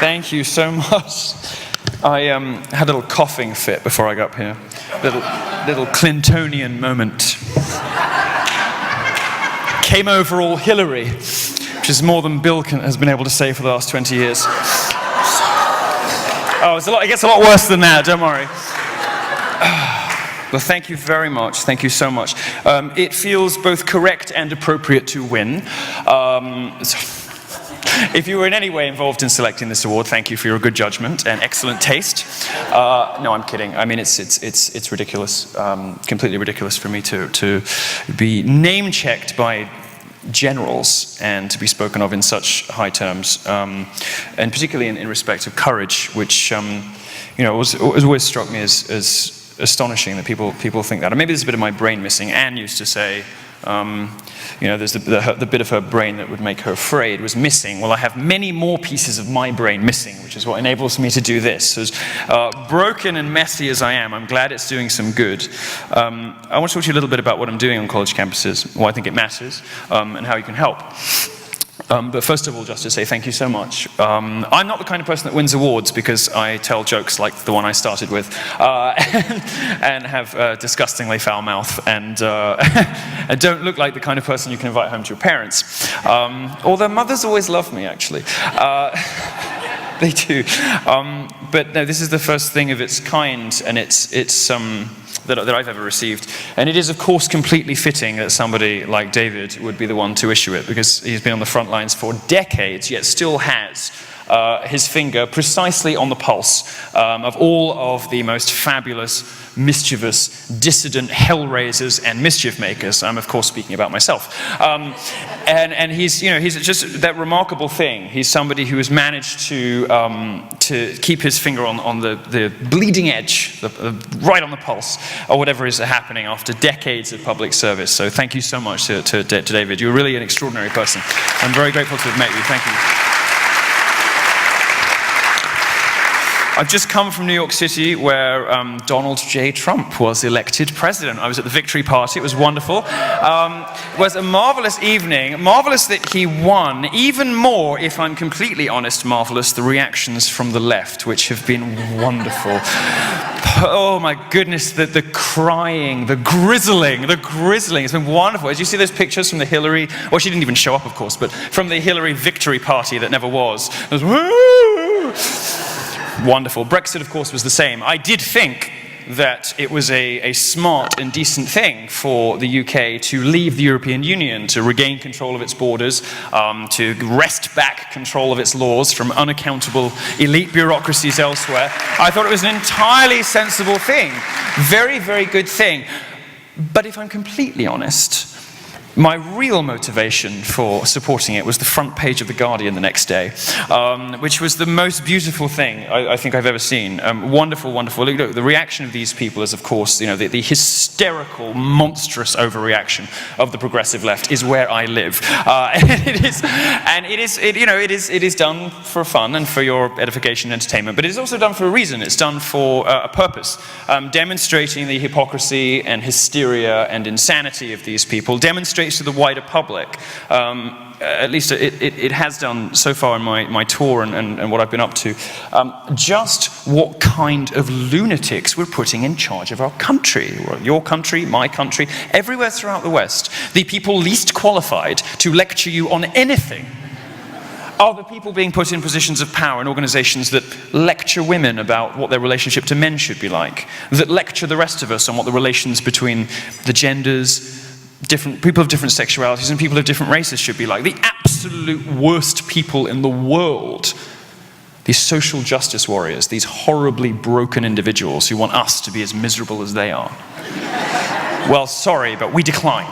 Thank you so much. I had a little coughing fit before I got up here. Little Clintonian moment. Came over all Hillary, which is more than Bill has been able to say for the last 20 years. Oh, it gets a lot worse than that, don't worry. Well, thank you very much. Thank you so much. It feels both correct and appropriate to win. If you were in any way involved in selecting this award, thank you for your good judgment and excellent taste. No, I'm kidding. I mean, it's ridiculous, completely ridiculous for me to be name-checked by generals and to be spoken of in such high terms, and particularly in respect of courage, which has always struck me as astonishing that people think that. And maybe there's a bit of my brain missing. Anne used to say, there's the bit of her brain that would make her afraid was missing. Well, I have many more pieces of my brain missing, which is what enables me to do this. As broken and messy as I am, I'm glad it's doing some good. I want to talk to you a little bit about what I'm doing on college campuses, why I think it matters, and how you can help. But first of all, just to say thank you so much. I'm not the kind of person that wins awards because I tell jokes like the one I started with and have a disgustingly foul mouth and I don't look like the kind of person you can invite home to your parents. Although mothers always love me, actually. They do. But no, this is the first thing of its kind, and it's that I've ever received. And it is, of course, completely fitting that somebody like David would be the one to issue it, because he's been on the front lines for decades, yet still has his finger precisely on the pulse of all of the most fabulous, mischievous, dissident hellraisers and mischief makers. I'm, of course, speaking about myself. And he's just that remarkable thing. He's somebody who has managed to keep his finger on the bleeding edge, right on the pulse, or whatever is happening after decades of public service. So thank you so much to David. You're really an extraordinary person. I'm very grateful to have met you. Thank you. I've just come from New York City, where Donald J. Trump was elected president. I was at the victory party. It was wonderful. It was a marvelous evening. Marvelous that he won. Even more, if I'm completely honest, marvelous, the reactions from the left, which have been wonderful. Oh my goodness, the crying, the grizzling. It's been wonderful. As you see those pictures from the Hillary, well, she didn't even show up, of course, but from the Hillary victory party that never was. It was woo! Wonderful. Brexit, of course, was the same. I did think that it was a smart and decent thing for the UK to leave the European Union, to regain control of its borders, to wrest back control of its laws from unaccountable elite bureaucracies elsewhere. I thought it was an entirely sensible thing. Very, very good thing. But if I'm completely honest, my real motivation for supporting it was the front page of The Guardian the next day, which was the most beautiful thing I think I've ever seen. Wonderful, wonderful. Look, the reaction of these people is, of course, the hysterical, monstrous overreaction of the progressive left is where I live. It is done for fun and for your edification and entertainment, but it is also done for a reason. It's done for a purpose, demonstrating the hypocrisy and hysteria and insanity of these people, demonstrating to the wider public, at least it has done so far in my tour and what I've been up to, just what kind of lunatics we're putting in charge of our country, your country, my country, everywhere throughout the West. The people least qualified to lecture you on anything are the people being put in positions of power in organizations that lecture women about what their relationship to men should be like, that lecture the rest of us on what the relations between the genders, different people of different sexualities and people of different races should be like. The absolute worst people in the world. These social justice warriors, these horribly broken individuals who want us to be as miserable as they are. Well, sorry, but we decline.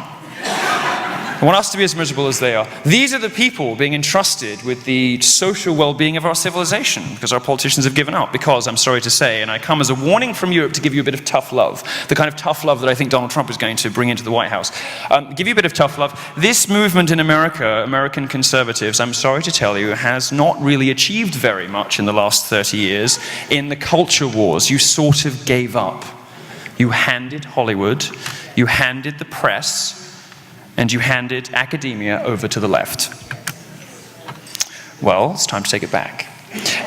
They want us to be as miserable as they are. These are the people being entrusted with the social well-being of our civilization, because our politicians have given up. Because, I'm sorry to say, and I come as a warning from Europe to give you a bit of tough love, the kind of tough love that I think Donald Trump is going to bring into the White House. Give you a bit of tough love. This movement in America, American conservatives, I'm sorry to tell you, has not really achieved very much in the last 30 years. In the culture wars, you sort of gave up. You handed Hollywood, you handed the press, and you handed academia over to the left. Well, it's time to take it back.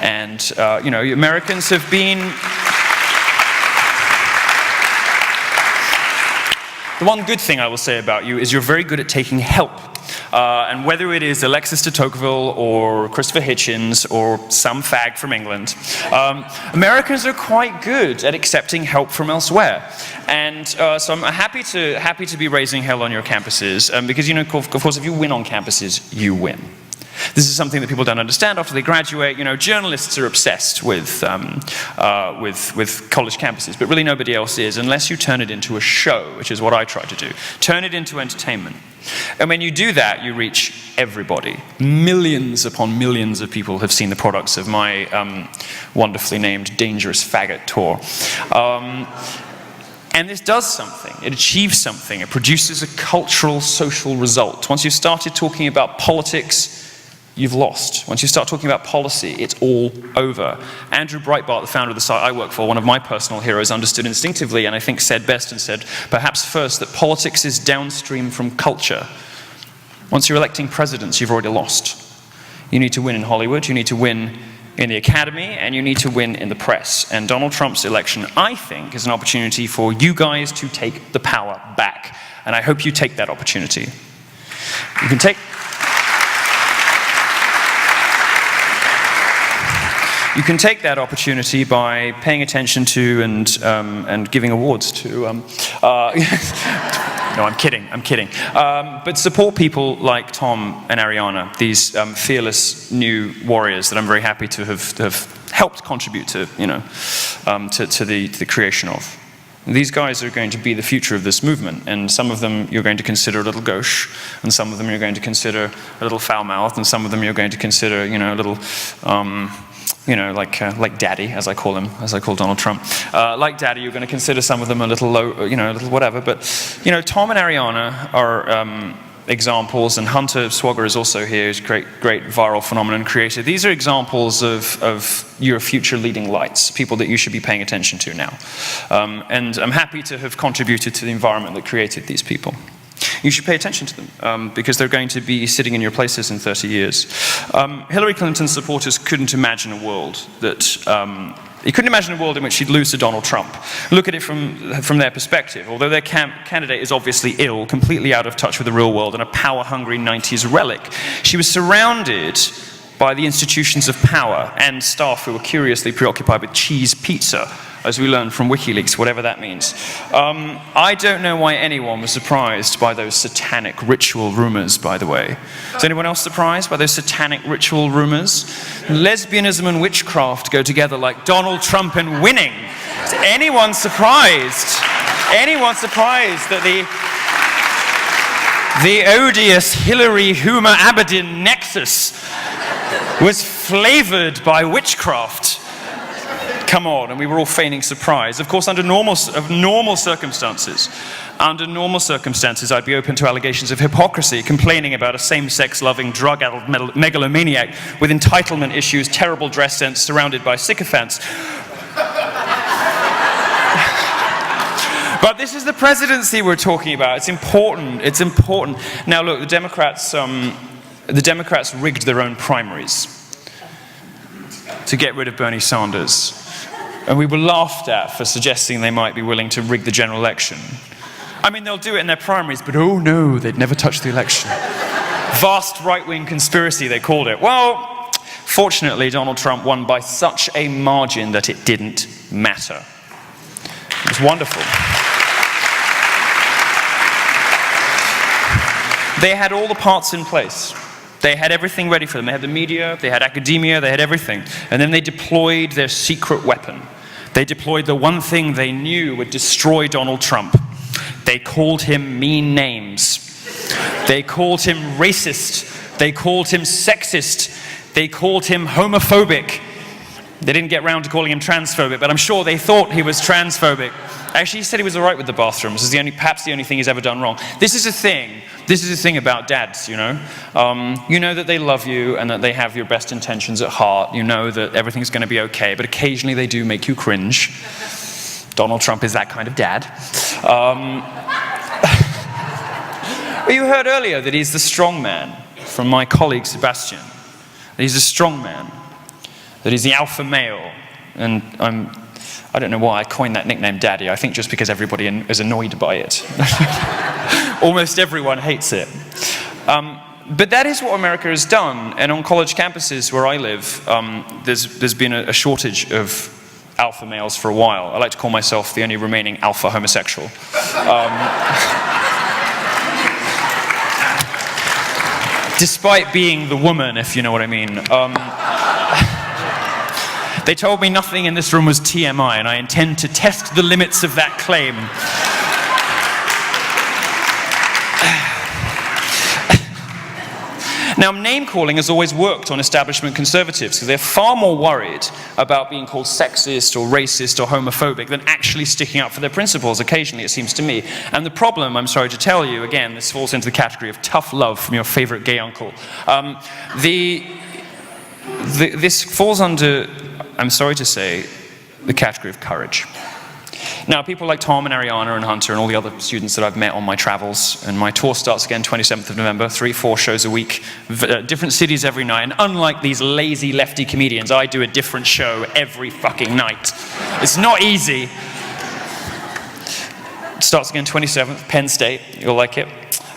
And, Americans have been... The one good thing I will say about you is you're very good at taking help. And whether it is Alexis de Tocqueville or Christopher Hitchens or some fag from England, Americans are quite good at accepting help from elsewhere. And so I'm happy to be raising hell on your campuses, because, of course, if you win on campuses, you win. This is something that people don't understand after they graduate. Journalists are obsessed with college campuses, but really nobody else is, unless you turn it into a show, which is what I try to do. Turn it into entertainment. And when you do that, you reach everybody. Millions upon millions of people have seen the products of my wonderfully named Dangerous Faggot tour. And this does something. It achieves something. It produces a cultural, social result. Once you've started talking about politics, you've lost. Once you start talking about policy, it's all over. Andrew Breitbart, the founder of the site I work for, one of my personal heroes, understood instinctively, and I think said best and said perhaps first, that politics is downstream from culture. Once you're electing presidents, you've already lost. You need to win in Hollywood, you need to win in the academy, and you need to win in the press. And Donald Trump's election, I think, is an opportunity for you guys to take the power back. And I hope you take that opportunity. You can take... You can take that opportunity by paying attention to and giving awards to. No, I'm kidding. But support people like Tom and Ariana, these fearless new warriors that I'm very happy to have helped contribute to, to the creation of. These guys are going to be the future of this movement, and some of them you're going to consider a little gauche, and some of them you're going to consider a little foul-mouthed, and some of them you're going to consider, a little. Like Daddy, as I call Donald Trump. Like Daddy, you're going to consider some of them a little low, a little whatever. But, Tom and Ariana are examples, and Hunter Swagger is also here, who's a great viral phenomenon creator. These are examples of your future leading lights, people that you should be paying attention to now. And I'm happy to have contributed to the environment that created these people. You should pay attention to them, because they're going to be sitting in your places in 30 years. Hillary Clinton's supporters couldn't imagine a world you couldn't imagine a world in which she'd lose to Donald Trump. Look at it from their perspective. Although their candidate is obviously ill, completely out of touch with the real world, and a power-hungry 90s relic, she was surrounded by the institutions of power and staff who were curiously preoccupied with cheese pizza, as we learned from WikiLeaks, whatever that means. I don't know why anyone was surprised by those satanic ritual rumors, by the way. Is anyone else surprised by those satanic ritual rumors? Lesbianism and witchcraft go together like Donald Trump and winning. Is anyone surprised? Anyone surprised that the odious Hillary-Huma Aberdeen nexus was flavored by witchcraft? Come on, and we were all feigning surprise. Of course, under normal circumstances, I'd be open to allegations of hypocrisy, complaining about a same-sex loving, drug-addled megalomaniac with entitlement issues, terrible dress sense, surrounded by sycophants. But this is the presidency we're talking about. It's important. It's important. Now, look, the Democrats rigged their own primaries to get rid of Bernie Sanders. And we were laughed at for suggesting they might be willing to rig the general election. I mean, they'll do it in their primaries, but oh no, they'd never touch the election. Vast right-wing conspiracy, they called it. Well, fortunately, Donald Trump won by such a margin that it didn't matter. It was wonderful. They had all the parts in place. They had everything ready for them. They had the media, they had academia, they had everything. And then they deployed their secret weapon. They deployed the one thing they knew would destroy Donald Trump. They called him mean names. They called him racist. They called him sexist. They called him homophobic. They didn't get round to calling him transphobic, but I'm sure they thought he was transphobic. Actually, he said he was all right with the bathrooms. This is perhaps the only thing he's ever done wrong. This is a thing. This is a thing about dads, You know that they love you and that they have your best intentions at heart. You know that everything's going to be okay, but occasionally they do make you cringe. Donald Trump is that kind of dad. You heard earlier that he's the strong man from my colleague Sebastian. He's a strong man. that he's the alpha male. And I don't know why I coined that nickname Daddy. I think just because everybody is annoyed by it. Almost everyone hates it. But that is what America has done. And on college campuses where I live, there's been a shortage of alpha males for a while. I like to call myself the only remaining alpha homosexual. Despite being the woman, if you know what I mean. They told me nothing in this room was TMI, and I intend to test the limits of that claim. Now, name-calling has always worked on establishment conservatives because they're far more worried about being called sexist or racist or homophobic than actually sticking up for their principles, occasionally, it seems to me. And the problem, I'm sorry to tell you, again, this falls into the category of tough love from your favorite gay uncle. This falls under, I'm sorry to say, the category of courage. Now, people like Tom and Ariana and Hunter and all the other students that I've met on my travels, and my tour starts again 27th of November, 3-4 shows a week, different cities every night, and unlike these lazy lefty comedians, I do a different show every fucking night. It's not easy. It starts again 27th, Penn State, you'll like it.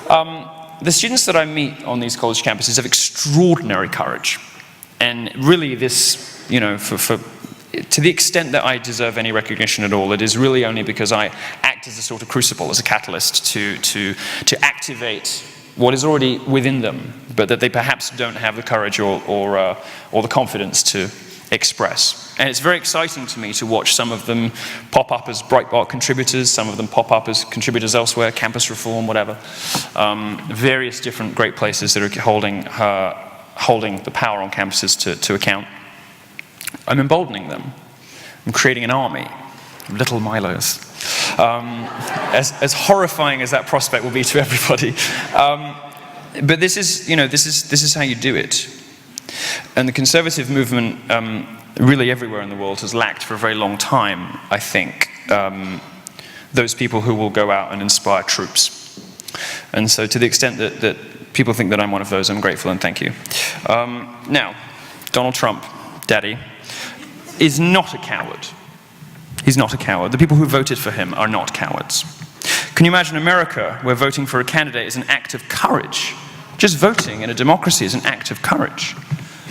The students that I meet on these college campuses have extraordinary courage. And really this, you know, to the extent that I deserve any recognition at all, it is really only because I act as a sort of crucible, as a catalyst to activate what is already within them, but that they perhaps don't have the courage or the confidence to express. And it's very exciting to me to watch some of them pop up as Breitbart contributors, some of them pop up as contributors elsewhere, campus reform, whatever. Various different great places that are holding the power on campuses to account. I'm emboldening them. I'm creating an army of little Milos. As horrifying as that prospect will be to everybody. But this is, you know, this is how you do it. And the conservative movement, really everywhere in the world, has lacked for a very long time, I think, those people who will go out and inspire troops. And so to the extent that people think that I'm one of those, I'm grateful and thank you. Now, Donald Trump, Daddy, is not a coward. He's not a coward. The people who voted for him are not cowards. Can you imagine America, where voting for a candidate is an act of courage? Just voting in a democracy is an act of courage.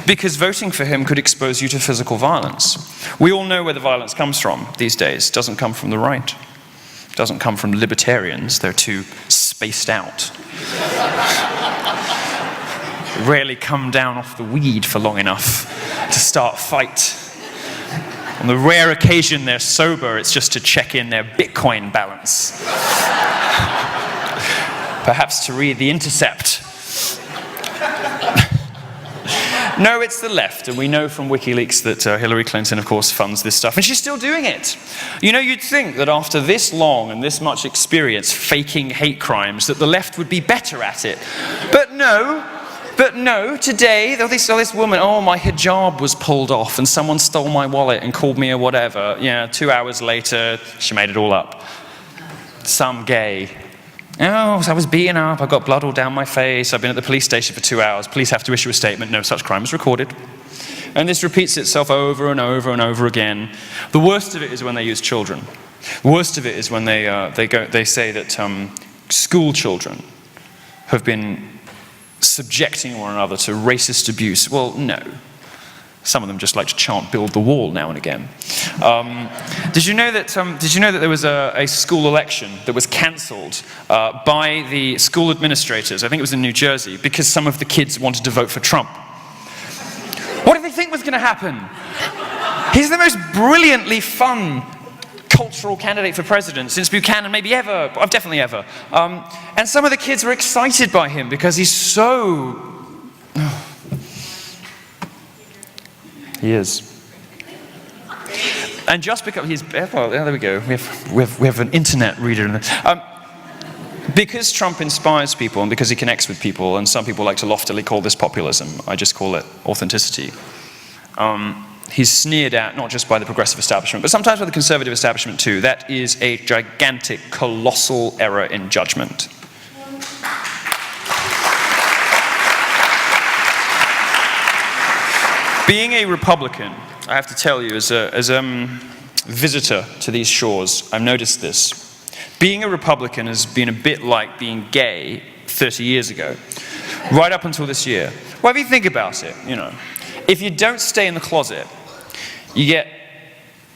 Because voting for him could expose you to physical violence. We all know where the violence comes from these days. It doesn't come from the right. It doesn't come from libertarians. They're too spaced out. Rarely come down off the weed for long enough to start a fight. On the rare occasion they're sober, it's just to check in their Bitcoin balance. Perhaps to read The Intercept. No, it's the left, and we know from WikiLeaks that Hillary Clinton, of course, funds this stuff, and she's still doing it. You know, you'd think that after this long and this much experience faking hate crimes, that the left would be better at it. But no, today, this woman, oh, my hijab was pulled off and someone stole my wallet and called me a whatever. Yeah, 2 hours later, she made it all up. Some gay. Oh, I was beaten up, I got blood all down my face, I've been at the police station for 2 hours, police have to issue a statement, no such crime was recorded. And this repeats itself over and over and over again. The worst of it is when they use children. The worst of it is when they say that school children have been subjecting one another to racist abuse. Well, no. Some of them just like to chant "build the wall" now and again. Did you know that there was a school election that was cancelled by the school administrators? I think it was in New Jersey, because some of the kids wanted to vote for Trump. What did they think was going to happen? He's the most brilliantly fun cultural candidate for president since Buchanan, maybe ever, definitely ever. And some of the kids were excited by him because he's so... He is. And just because he's... Well, there we go. We have an internet reader. Because Trump inspires people and because he connects with people, and some people like to loftily call this populism, I just call it authenticity. He's sneered at not just by the progressive establishment, but sometimes by the conservative establishment too. That is a gigantic, colossal error in judgment. Being a Republican, I have to tell you, as a visitor to these shores, I've noticed this. Being a Republican has been a bit like being gay 30 years ago, right up until this year. Well, if you think about it, if you don't stay in the closet, you get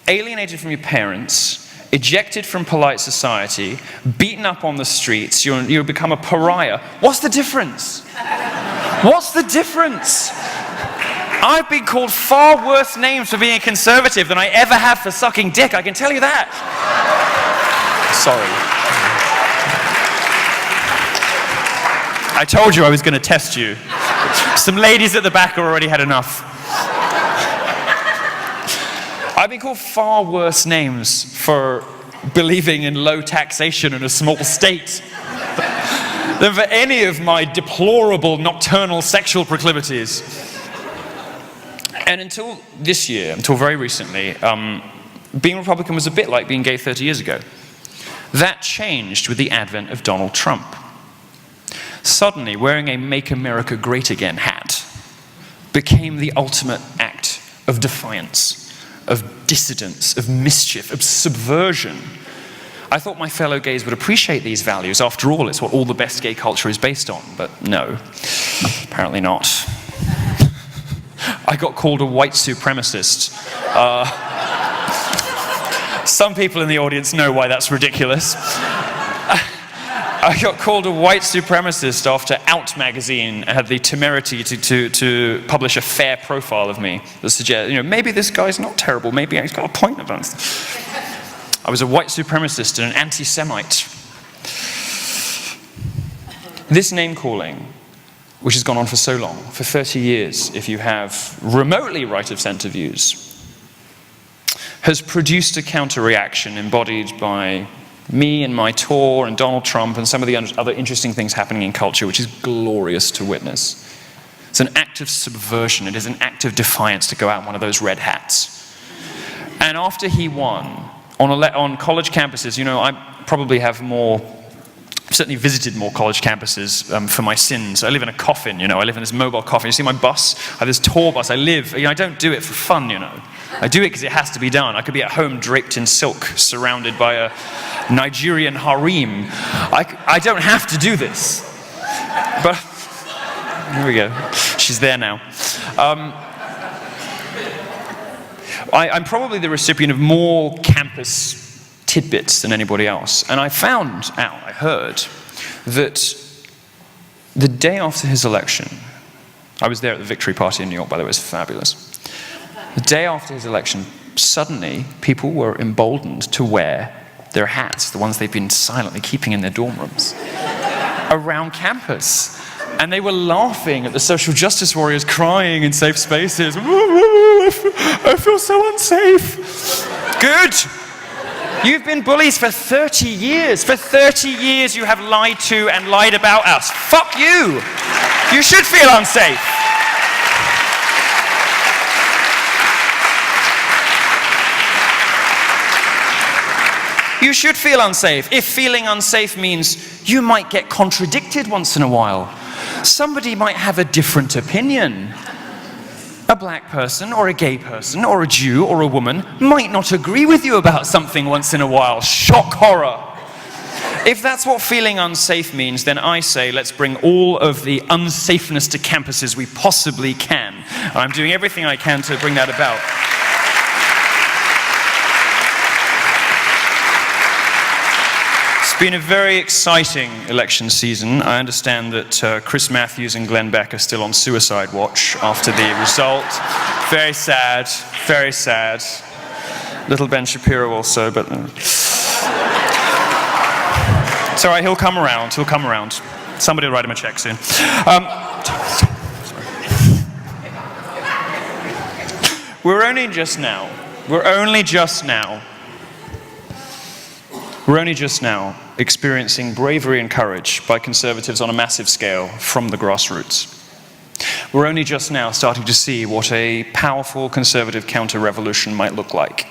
alienated from your parents, ejected from polite society, beaten up on the streets, you'll become a pariah. What's the difference? What's the difference? I've been called far worse names for being a conservative than I ever have for sucking dick, I can tell you that. Sorry. I told you I was going to test you. Some ladies at the back have already had enough. I've been called far worse names for believing in low taxation in a small state than for any of my deplorable nocturnal sexual proclivities. And until this year, until very recently, being Republican was a bit like being gay 30 years ago. That changed with the advent of Donald Trump. Suddenly, wearing a Make America Great Again hat became the ultimate act of defiance, of dissidence, of mischief, of subversion. I thought my fellow gays would appreciate these values. After all, it's what all the best gay culture is based on. But no, apparently not. I got called a white supremacist. Some people in the audience know why that's ridiculous. I got called a white supremacist after Out magazine had the temerity to publish a fair profile of me that suggests, maybe this guy's not terrible, maybe he's got a point about it. I was a white supremacist and an anti-Semite. This name-calling, which has gone on for so long, for 30 years, if you have remotely right-of-centre views, has produced a counter-reaction embodied by me and my tour and Donald Trump and some of the other interesting things happening in culture, which is glorious to witness. It's an act of subversion. It is an act of defiance to go out in one of those red hats. And after he won, on college campuses, I probably have I've certainly visited more college campuses for my sins. I live in a coffin, I live in this mobile coffin. You see my bus? I have this tour bus. I don't do it for fun, I do it because it has to be done. I could be at home draped in silk, surrounded by a Nigerian harem. I don't have to do this. But, here we go. She's there now. I'm probably the recipient of more campus tidbits than anybody else. And I heard, that the day after his election, I was there at the victory party in New York, by the way, it was fabulous. The day after his election, suddenly people were emboldened to wear their hats, the ones they've been silently keeping in their dorm rooms, around campus. And they were laughing at the social justice warriors crying in safe spaces. I feel so unsafe. Good. You've been bullies for 30 years. For 30 years you have lied to and lied about us. Fuck you. You should feel unsafe. You should feel unsafe. If feeling unsafe means you might get contradicted once in a while. Somebody might have a different opinion. A black person, or a gay person, or a Jew, or a woman might not agree with you about something once in a while. Shock horror. If that's what feeling unsafe means, then I say let's bring all of the unsafeness to campuses we possibly can. And I'm doing everything I can to bring that about. It's been a very exciting election season. I understand that Chris Matthews and Glenn Beck are still on suicide watch after the result. Very sad, very sad. Little Ben Shapiro also, but... It's all right, he'll come around, Somebody will write him a check soon. We're only just now experiencing bravery and courage by conservatives on a massive scale from the grassroots. We're only just now starting to see what a powerful conservative counter-revolution might look like.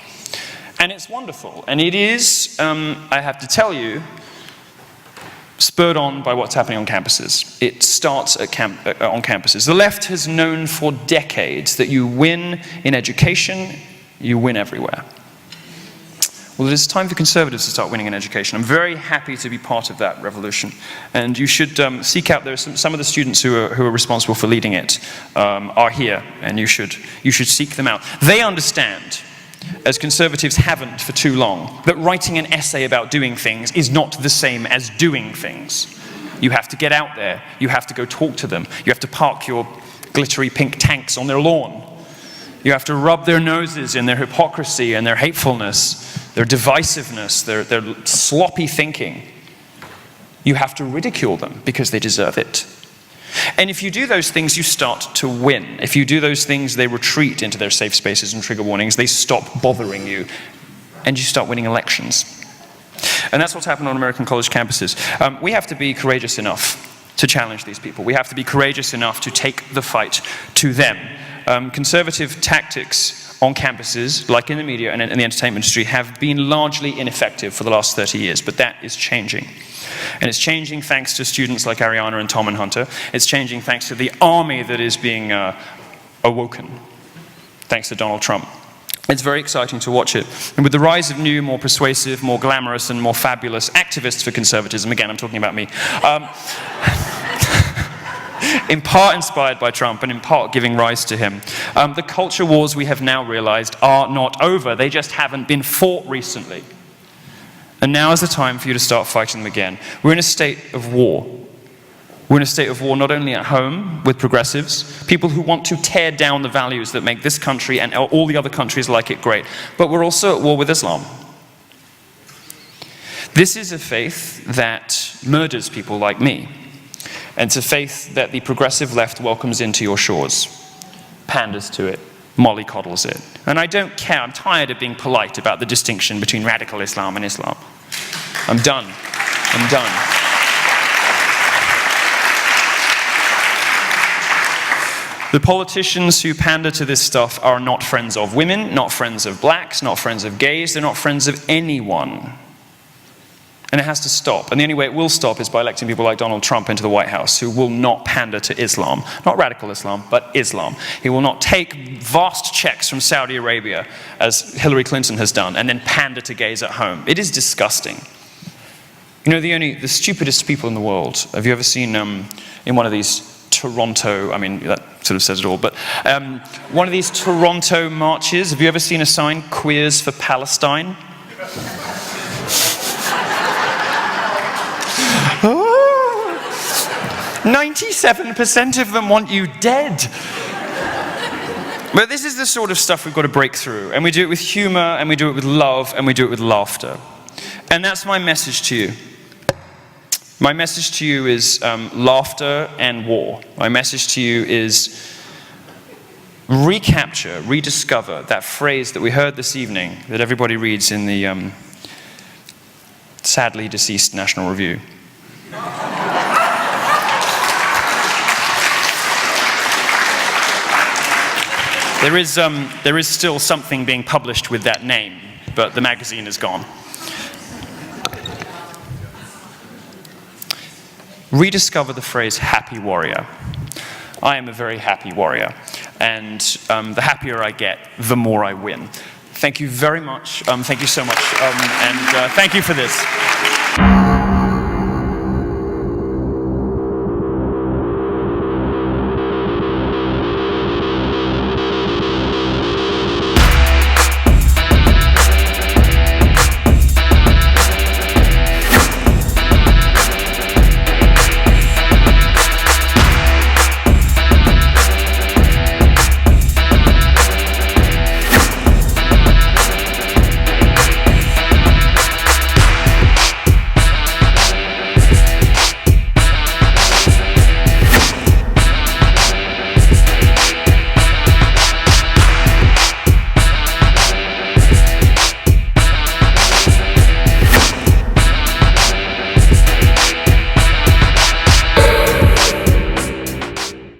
And it's wonderful. And it is, I have to tell you, spurred on by what's happening on campuses. It starts on campuses. The left has known for decades that you win in education, you win everywhere. Well, it is time for conservatives to start winning in education. I'm very happy to be part of that revolution. And you should seek out, there are some of the students who are responsible for leading it are here, and you should seek them out. They understand, as conservatives haven't for too long, that writing an essay about doing things is not the same as doing things. You have to get out there. You have to go talk to them. You have to park your glittery pink tanks on their lawn. You have to rub their noses in their hypocrisy and their hatefulness, their divisiveness, their sloppy thinking. You have to ridicule them because they deserve it. And if you do those things, you start to win. If you do those things, they retreat into their safe spaces and trigger warnings. They stop bothering you, and you start winning elections. And that's what's happened on American college campuses. We have to be courageous enough to challenge these people. We have to be courageous enough to take the fight to them. Conservative tactics on campuses, like in the media and in the entertainment industry, have been largely ineffective for the last 30 years, but that is changing. And it's changing thanks to students like Ariana and Tom and Hunter. It's changing thanks to the army that is being awoken, thanks to Donald Trump. It's very exciting to watch it. And with the rise of new, more persuasive, more glamorous, and more fabulous activists for conservatism, again, I'm talking about me, in part inspired by Trump and in part giving rise to him. The culture wars, we have now realized, are not over. They just haven't been fought recently. And now is the time for you to start fighting them again. We're in a state of war. We're in a state of war not only at home with progressives, people who want to tear down the values that make this country and all the other countries like it great, but we're also at war with Islam. This is a faith that murders people like me. And it's a faith that the progressive left welcomes into your shores, panders to it, mollycoddles it. And I don't care, I'm tired of being polite about the distinction between radical Islam and Islam. I'm done. I'm done. The politicians who pander to this stuff are not friends of women, not friends of blacks, not friends of gays, they're not friends of anyone. And it has to stop. And the only way it will stop is by electing people like Donald Trump into the White House, who will not pander to Islam. Not radical Islam, but Islam. He will not take vast checks from Saudi Arabia, as Hillary Clinton has done, and then pander to gays at home. It is disgusting. You know, the stupidest people in the world, have you ever seen in one of these Toronto, I mean, that sort of says it all, but one of these Toronto marches, have you ever seen a sign, Queers for Palestine? 97% of them want you dead. But this is the sort of stuff we've got to break through. And we do it with humor, and we do it with love, and we do it with laughter. And that's my message to you. My message to you is laughter and war. My message to you is recapture, rediscover that phrase that we heard this evening that everybody reads in the sadly deceased National Review. There is still something being published with that name, but the magazine is gone. Rediscover the phrase happy warrior. I am a very happy warrior, and the happier I get, the more I win. Thank you very much. Thank you so much, and thank you for this.